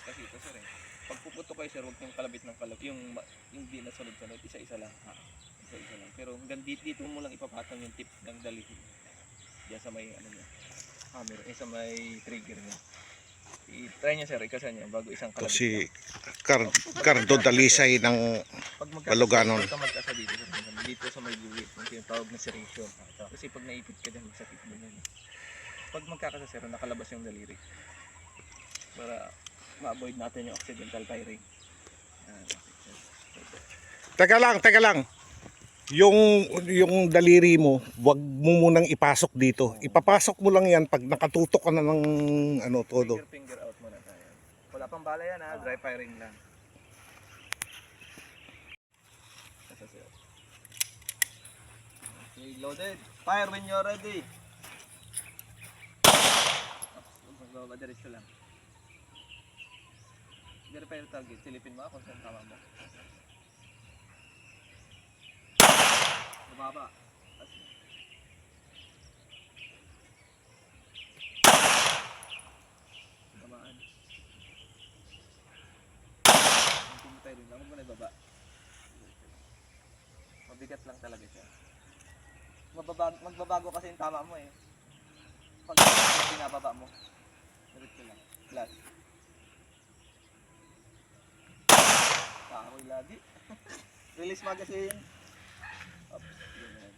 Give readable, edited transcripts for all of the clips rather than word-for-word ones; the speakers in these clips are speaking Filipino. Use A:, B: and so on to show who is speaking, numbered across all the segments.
A: kasi ito sir eh. Pag puputo kayo sir, huwag yung kalabit ng kalabit. Yung di na sunod-sunod, isa-isa lang. Isa-isa lang. Pero hanggang dito mo lang ipapatong yung tip ng daliri. Diyan sa may ano niya. Hammer, sa may trigger niya. I-try niya sir, ikasan niya bago isang kalabit.
B: Si Cardo Dalisay ng Baluganon.
A: Pag magkasa dito, dito sa may buwi, yung tinatawag na serration. Kasi pag naipit ka dyan, masakit mo yan. Pag magkakasa sir, nakalabas yung daliri. Para ma-avoid natin yung accidental firing.
B: Teka lang. Yung daliri mo, wag mo munang ipasok dito. Ipapasok mo lang yan pag nakatutok ka na ng ano todo.
A: Finger out muna tayo. Wala pang bala yan ha, dry firing lang. Okay, loaded. Fire when you're ready. Magbaba diretso lang. Verify yung target. Silipin mo kung saan tama mo. Bumaba. Tamaan. Ang pumitay rin lang. Huwag mo na ibaba. Mabigat lang talaga siya. Magbabago kasi yung tama mo eh. Pag binababa mo. Diretso lang. Flat. Kahoy lagi. Release magazine. Oops. Ganyan.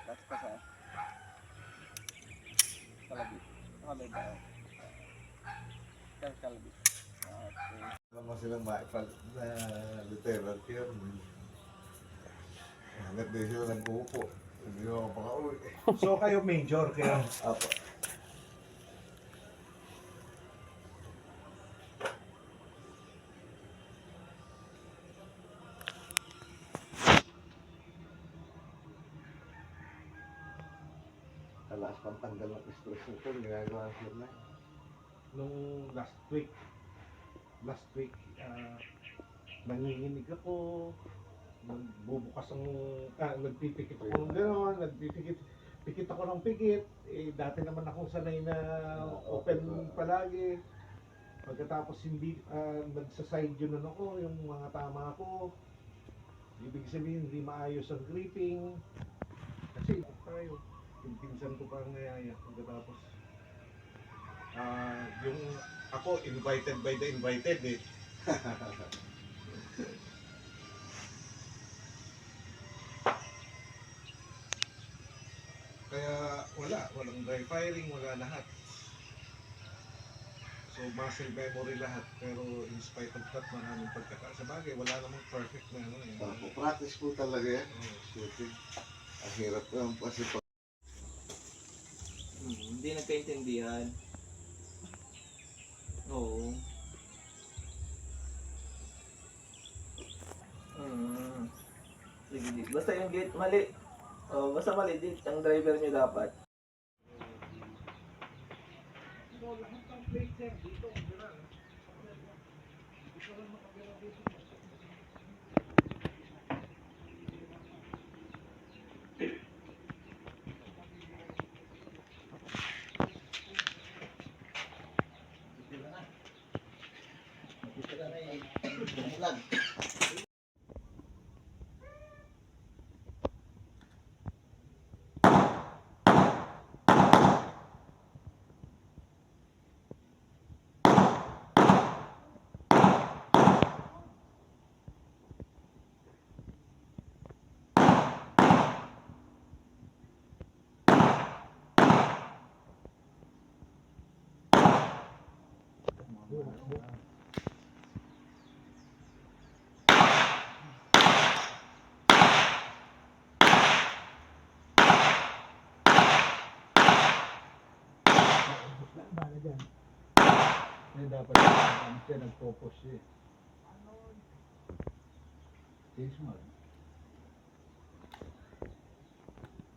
A: Last pa sa kalabit. Kalabit tayo. Kalabit. Okay.
C: Alam mo silang maipag na Lieutenant yun. Hanggat din sila nagpupo. Hindi mo makauwi.
B: So kayo major kaya
C: Apo. Talas pang tanggal ng stress nito. Ginagawa sila na.
D: Nung last week nanginginig ako, nagbubukas ang nagpipikit ako ng gano'n, pikit ako ng pikit. Dati naman akong sanay na open palagi. Pagkatapos hindi nagsa-side yun ako, yung mga tama ko, ibig sabihin hindi maayos ang gripping kasi tayo, yung pinsan ko pa ang nayaya. Pagkatapos yung ako invited by the invited eh. Kaya walang dry firing, wala lahat. So muscle memory lahat, pero in spite of that, maraming pagkakasabagay, wala namang perfect na ano eh.
C: Opo, practice po talaga yan. Shooting. Ang hirap naman kasi pag
A: Hindi nagkaintindihan. Oo. Sige, basta yung gate mali. Oh, basta mali din ang driver niyo dapat.
D: Bala dyan. Yan dapat siya nag-focus siya. Change mo.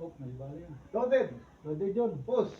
D: Oh, may bala yan. Loaded! Loaded yun. Push!